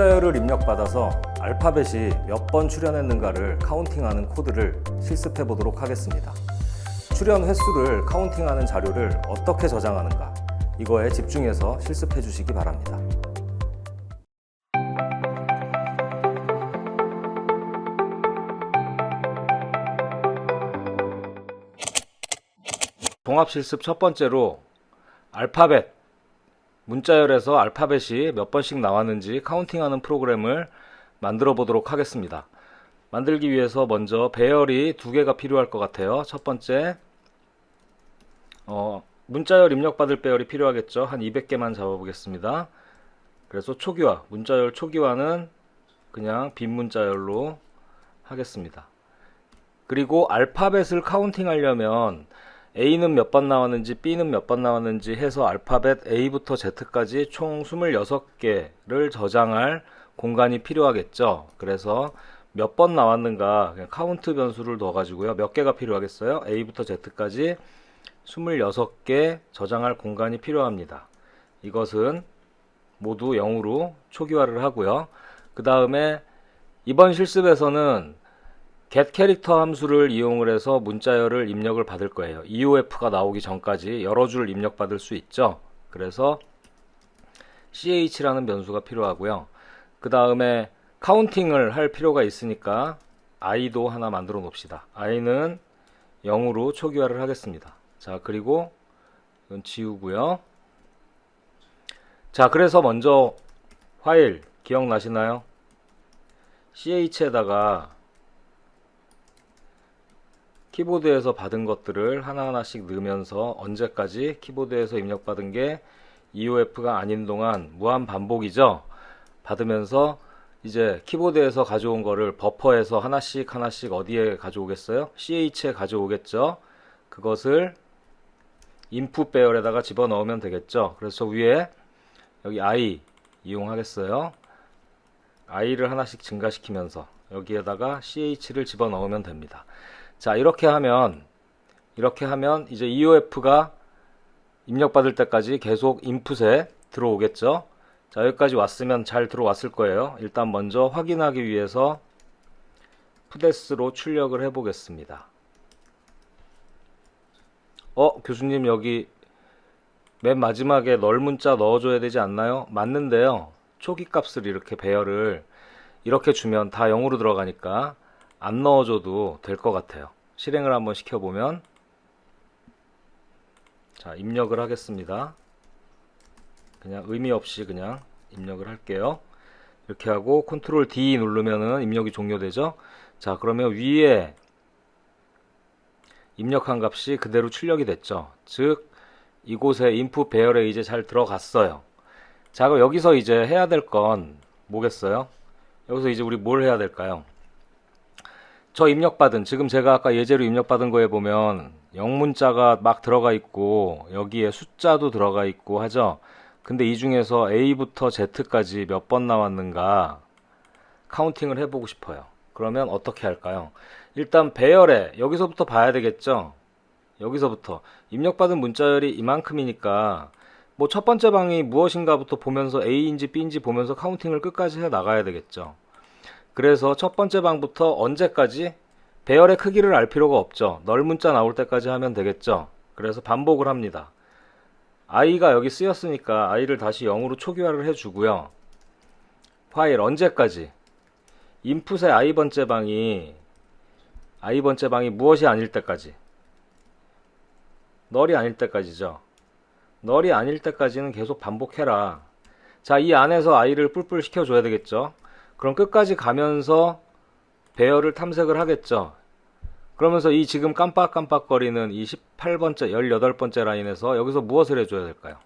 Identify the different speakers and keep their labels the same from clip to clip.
Speaker 1: 문자열을 입력받아서 알파벳이 몇 번 출현했는가를 카운팅하는 코드를 실습해 보도록 하겠습니다. 출현 횟수를 카운팅하는 자료를 어떻게 저장하는가, 이거에 집중해서 실습해 주시기 바랍니다. 종합실습 첫 번째로 알파벳, 문자열에서 알파벳이 몇 번씩 나왔는지 카운팅하는 프로그램을 만들어 보도록 하겠습니다. 만들기 위해서 먼저 배열이 두 개가 필요할 것 같아요. 첫 번째, 문자열 입력받을 배열이 필요하겠죠. 한 200개만 잡아보겠습니다. 그래서 초기화, 문자열 초기화는 그냥 빈 문자열로 하겠습니다. 그리고 알파벳을 카운팅하려면 A는 몇 번 나왔는지 B는 몇 번 나왔는지 해서 알파벳 A부터 Z까지 총 26개를 저장할 공간이 필요하겠죠. 그래서 몇 번 나왔는가 그냥 카운트 변수를 넣어가지고요. 몇 개가 필요하겠어요? A부터 Z까지 26개 저장할 공간이 필요합니다. 이것은 모두 0으로 초기화를 하고요. 그 다음에 이번 실습에서는 getCharacter 함수를 이용을 해서 문자열을 입력을 받을 거예요. EOF가 나오기 전까지 여러 줄 입력받을 수 있죠. 그래서 ch라는 변수가 필요하고요. 그 다음에 카운팅을 할 필요가 있으니까 i도 하나 만들어 놓읍시다. i는 0으로 초기화를 하겠습니다. 자, 그리고 이건 지우고요. 자, 그래서 먼저 파일 기억나시나요? ch에다가 키보드에서 받은 것들을 하나하나씩 넣으면서 언제까지 키보드에서 입력받은 게 EOF가 아닌 동안 무한 반복이죠. 받으면서 이제 키보드에서 가져온 거를 버퍼에서 하나씩 어디에 가져오겠어요? CH에 가져오겠죠. 그것을 인풋 배열에다가 집어넣으면 되겠죠. 그래서 위에 여기 I 이용하겠어요. I를 하나씩 증가시키면서 여기에다가 CH를 집어넣으면 됩니다. 자, 이렇게 하면 이제 EOF가 입력받을 때까지 계속 인풋에 들어오겠죠. 자, 여기까지 왔으면 잘 들어왔을 거예요. 일단 먼저 확인하기 위해서 푸데스로 출력을 해 보겠습니다. 교수님 여기 맨 마지막에 널 문자 넣어줘야 되지 않나요? 맞는데요. 초기 값을 이렇게 배열을 이렇게 주면 다 0으로 들어가니까 안 넣어줘도 될 것 같아요. 실행을 한번 시켜보면, 자, 입력을 하겠습니다. 그냥 의미 없이 그냥 입력을 할게요. 이렇게 하고 컨트롤 D 누르면은 입력이 종료되죠. 자, 그러면 위에 입력한 값이 그대로 출력이 됐죠. 즉 이곳에 인풋 배열에 이제 잘 들어갔어요. 자, 그럼 여기서 이제 해야 될 건 뭐겠어요? 여기서 이제 우리 뭘 해야 될까요? 저 입력받은, 지금 제가 아까 예제로 입력받은 거에 보면 영문자가 막 들어가 있고 여기에 숫자도 들어가 있고 하죠. 근데 이 중에서 A부터 Z까지 몇 번 나왔는가 카운팅을 해보고 싶어요. 그러면 어떻게 할까요? 일단 배열에 여기서부터 봐야 되겠죠. 여기서부터 입력받은 문자열이 이만큼이니까 뭐 첫 번째 방이 무엇인가부터 보면서 A인지 B인지 보면서 카운팅을 끝까지 해 나가야 되겠죠. 그래서 첫 번째 방부터 언제까지 배열의 크기를 알 필요가 없죠. 널 문자 나올 때까지 하면 되겠죠. 그래서 반복을 합니다. i가 여기 쓰였으니까 i를 다시 0으로 초기화를 해주고요. 파일 언제까지 인풋의 i번째 방이 무엇이 아닐 때까지, 널이 아닐 때까지죠. 널이 아닐 때까지는 계속 반복해라. 자, 이 안에서 i를 뿔뿔 시켜줘야 되겠죠. 그럼 끝까지 가면서 배열을 탐색을 하겠죠. 그러면서 이 지금 깜빡깜빡거리는 이 18번째, 18번째 라인에서 여기서 무엇을 해줘야 될까요?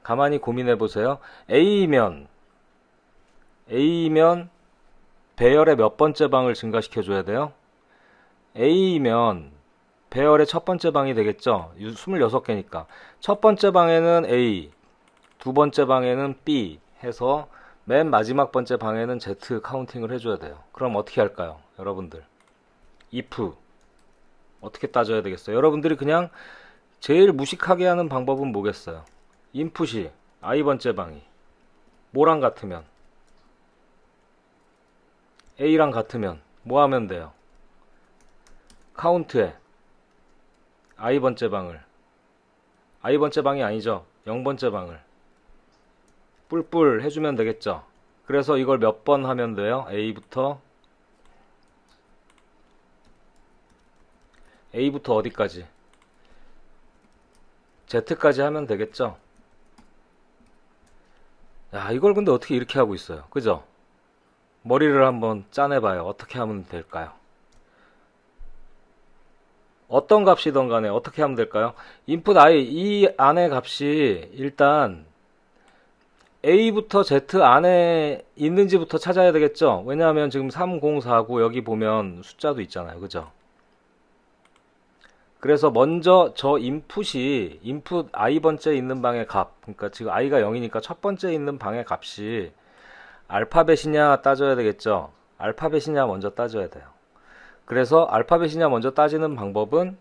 Speaker 1: 가만히 고민해 보세요. A이면 배열의 몇 번째 방을 증가시켜 줘야 돼요? A이면 배열의 첫 번째 방이 되겠죠. 26개니까 첫 번째 방에는 A, 두 번째 방에는 B 해서 맨 마지막 번째 방에는 Z 카운팅을 해줘야 돼요. 그럼 어떻게 할까요? 여러분들 if 어떻게 따져야 되겠어요? 여러분들이 그냥 제일 무식하게 하는 방법은 뭐겠어요? 인풋이 i번째 방이 뭐랑 같으면 A랑 같으면 뭐 하면 돼요? 카운트에 i번째 방을, i번째 방이 아니죠, 0번째 방을 뿔뿔 해주면 되겠죠. 그래서 이걸 몇 번 하면 돼요? A부터 어디까지? Z까지 하면 되겠죠. 야, 이걸 근데 어떻게 이렇게 하고 있어요, 그죠? 머리를 한번 짜내봐요. 어떻게 하면 될까요? 어떤 값이든 간에 어떻게 하면 될까요? input i, 이 안의 값이 일단 A부터 Z 안에 있는지부터 찾아야 되겠죠? 왜냐하면 지금 3049 여기 보면 숫자도 있잖아요, 그죠? 그래서 먼저 저 인풋이, 인풋 i번째 있는 방의 값, 그러니까 지금 i가 0이니까 첫 번째 있는 방의 값이 알파벳이냐 따져야 되겠죠? 알파벳이냐 먼저 따져야 돼요. 그래서 알파벳이냐 먼저 따지는 방법은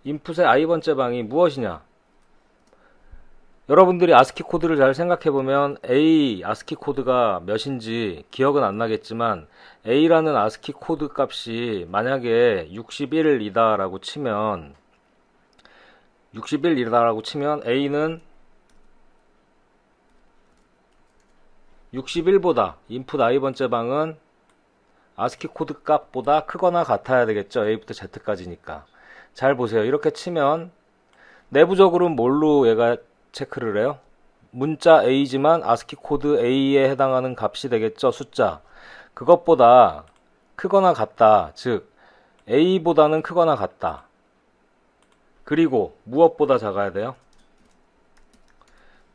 Speaker 1: 인풋의 i번째 방이 무엇이냐? 여러분들이 아스키 코드를 잘 생각해보면 A 아스키 코드가 몇인지 기억은 안 나겠지만 A라는 아스키 코드 값이 만약에 61이다 라고 치면 A는 61보다 input i번째 방은 아스키 코드 값보다 크거나 같아야 되겠죠. A부터 Z까지니까. 잘 보세요. 이렇게 치면 내부적으로는 뭘로 얘가 체크를 해요? 문자 A지만 아스키 코드 A에 해당하는 값이 되겠죠. 숫자. 그것보다 크거나 같다. 즉 A보다는 크거나 같다. 그리고 무엇보다 작아야 돼요?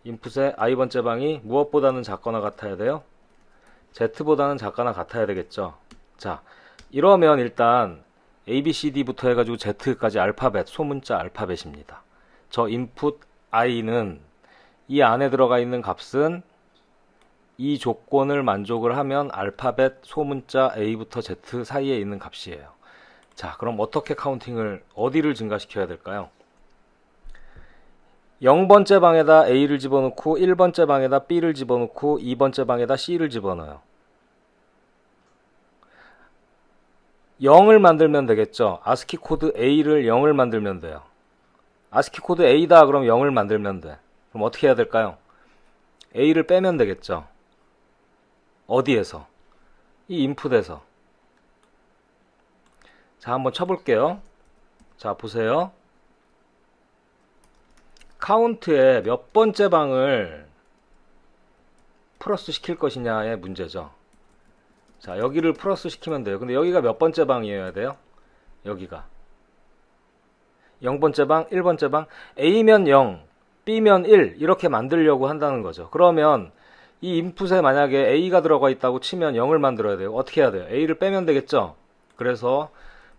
Speaker 1: 인풋의 i번째 방이 무엇보다는 작거나 같아야 돼요? Z보다는 작거나 같아야 되겠죠. 자, 이러면 일단 ABCD부터 해가지고 Z까지 알파벳, 소문자 알파벳입니다. 저 input i는 이 안에 들어가 있는 값은 이 조건을 만족을 하면 알파벳, 소문자 A부터 Z 사이에 있는 값이에요. 자, 그럼 어떻게 카운팅을, 어디를 증가시켜야 될까요? 0번째 방에다 A를 집어넣고 1번째 방에다 B를 집어넣고 2번째 방에다 C를 집어넣어요. 0을 만들면 되겠죠. 아스키 코드 A를 0을 만들면 돼요. 아스키 코드 A다 그럼 0을 만들면 돼. 그럼 어떻게 해야 될까요? A를 빼면 되겠죠. 어디에서? 이 인풋에서. 자, 한번 쳐볼게요. 자, 보세요. 카운트에 몇 번째 방을 플러스 시킬 것이냐의 문제죠. 자, 여기를 플러스 시키면 돼요. 근데 여기가 몇 번째 방이어야 돼요? 여기가 0번째 방, 1번째 방, A면 0, B면 1 이렇게 만들려고 한다는 거죠. 그러면 이 인풋에 만약에 A가 들어가 있다고 치면 0을 만들어야 돼요. 어떻게 해야 돼요? A를 빼면 되겠죠. 그래서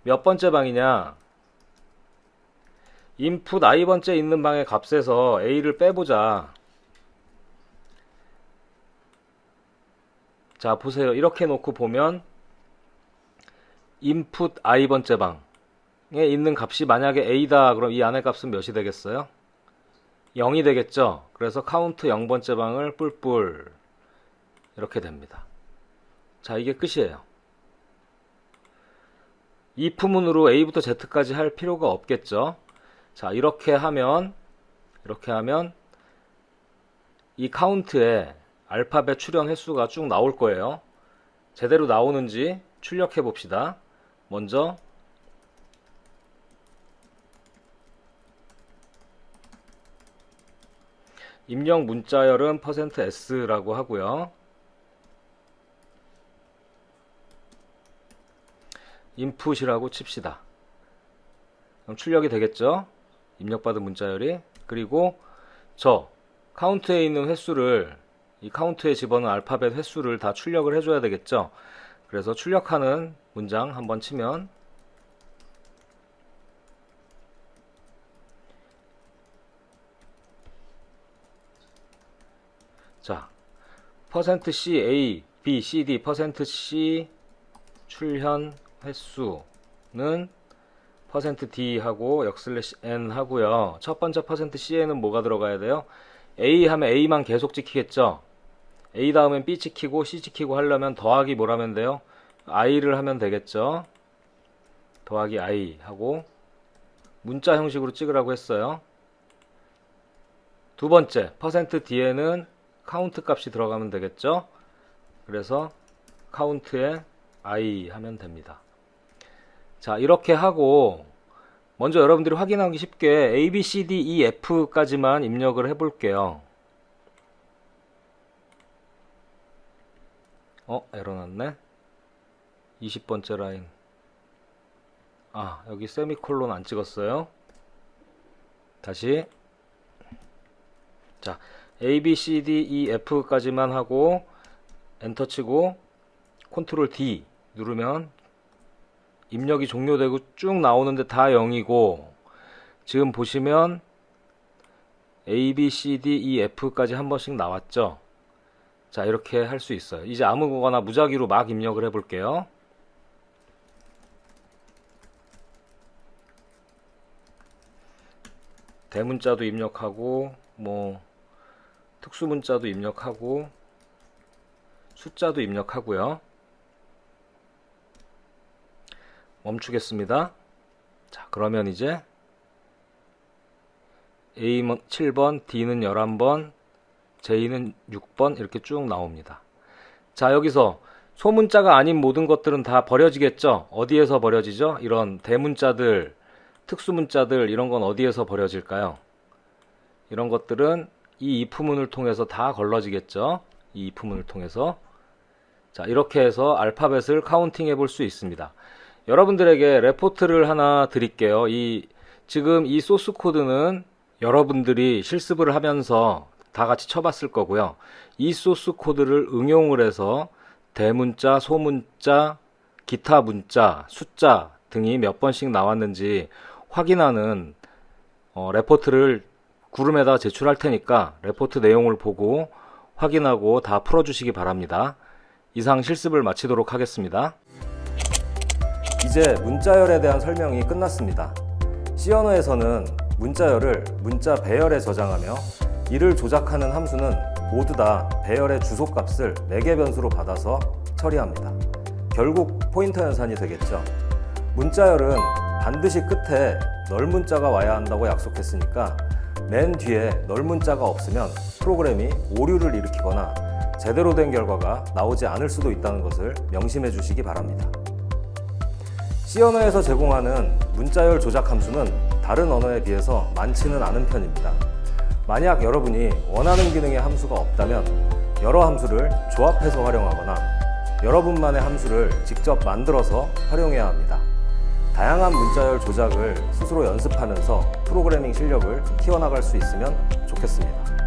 Speaker 1: 몇 번째 방이냐, 인풋 i번째 있는 방의 값에서 A를 빼보자. 자, 보세요. 이렇게 놓고 보면 input i번째 방에 있는 값이 만약에 A다 그럼 이 안의 값은 몇이 되겠어요? 0이 되겠죠. 그래서 카운트 0번째 방을 뿔뿔 이렇게 됩니다. 자, 이게 끝이에요. if문으로 A부터 Z까지 할 필요가 없겠죠. 자, 이렇게 하면 이 카운트에 알파벳 출현 횟수가 쭉 나올 거예요. 제대로 나오는지 출력해 봅시다. 먼저 입력 문자열은 %s라고 하고요. 인풋이라고 칩시다. 그럼 출력이 되겠죠? 입력받은 문자열이. 그리고 저 카운트에 있는 횟수를, 이 카운트에 집어넣은 알파벳 횟수를 다 출력을 해줘야 되겠죠? 그래서 출력하는 문장 한번 치면 자, %C, A, B, C, D, %C 출현 횟수는 %D 하고 역슬래시 N 하고요. 첫 번째 %C에는 뭐가 들어가야 돼요? A 하면 A만 계속 찍히겠죠? A 다음엔 B 찍히고 C 찍히고 하려면 더하기 뭘 하면 돼요? I를 하면 되겠죠. 더하기 I 하고 문자 형식으로 찍으라고 했어요. 두 번째, %D에는 카운트 값이 들어가면 되겠죠. 그래서 카운트에 I 하면 됩니다. 자, 이렇게 하고 먼저 여러분들이 확인하기 쉽게 A, B, C, D, E, F까지만 입력을 해볼게요. 에러 났네. 20번째 라인. 여기 세미콜론 안 찍었어요. 다시. 자, A, B, C, D, E, F까지만 하고 엔터 치고 컨트롤 D 누르면 입력이 종료되고 쭉 나오는데 다 0이고, 지금 보시면 A, B, C, D, E, F까지 한 번씩 나왔죠. 자, 이렇게 할 수 있어요. 이제 아무거나 무작위로 막 입력을 해볼게요. 대문자도 입력하고 특수문자도 입력하고 숫자도 입력하고요. 멈추겠습니다. 자, 그러면 이제 A는 7번, D는 11번, J는 6번 이렇게 쭉 나옵니다. 자, 여기서 소문자가 아닌 모든 것들은 다 버려지겠죠? 어디에서 버려지죠? 이런 대문자들, 특수문자들 이런 건 어디에서 버려질까요? 이런 것들은 이 if문을 통해서 다 걸러지겠죠? 이 if문을 통해서. 자, 이렇게 해서 알파벳을 카운팅 해볼 수 있습니다. 여러분들에게 레포트를 하나 드릴게요. 지금 이 소스 코드는 여러분들이 실습을 하면서 다 같이 쳐봤을 거고요. 이 소스 코드를 응용을 해서 대문자, 소문자, 기타 문자, 숫자 등이 몇 번씩 나왔는지 확인하는 레포트를 구름에다 제출할 테니까 레포트 내용을 보고 확인하고 다 풀어주시기 바랍니다. 이상 실습을 마치도록 하겠습니다. 이제 문자열에 대한 설명이 끝났습니다. C 언어에서는 문자열을 문자 배열에 저장하며 이를 조작하는 함수는 모두 다 배열의 주소값을 매개 변수로 받아서 처리합니다. 결국 포인터 연산이 되겠죠. 문자열은 반드시 끝에 널문자가 와야 한다고 약속했으니까 맨 뒤에 널문자가 없으면 프로그램이 오류를 일으키거나 제대로 된 결과가 나오지 않을 수도 있다는 것을 명심해 주시기 바랍니다. C 언어에서 제공하는 문자열 조작 함수는 다른 언어에 비해서 많지는 않은 편입니다. 만약 여러분이 원하는 기능의 함수가 없다면 여러 함수를 조합해서 활용하거나 여러분만의 함수를 직접 만들어서 활용해야 합니다. 다양한 문자열 조작을 스스로 연습하면서 프로그래밍 실력을 키워나갈 수 있으면 좋겠습니다.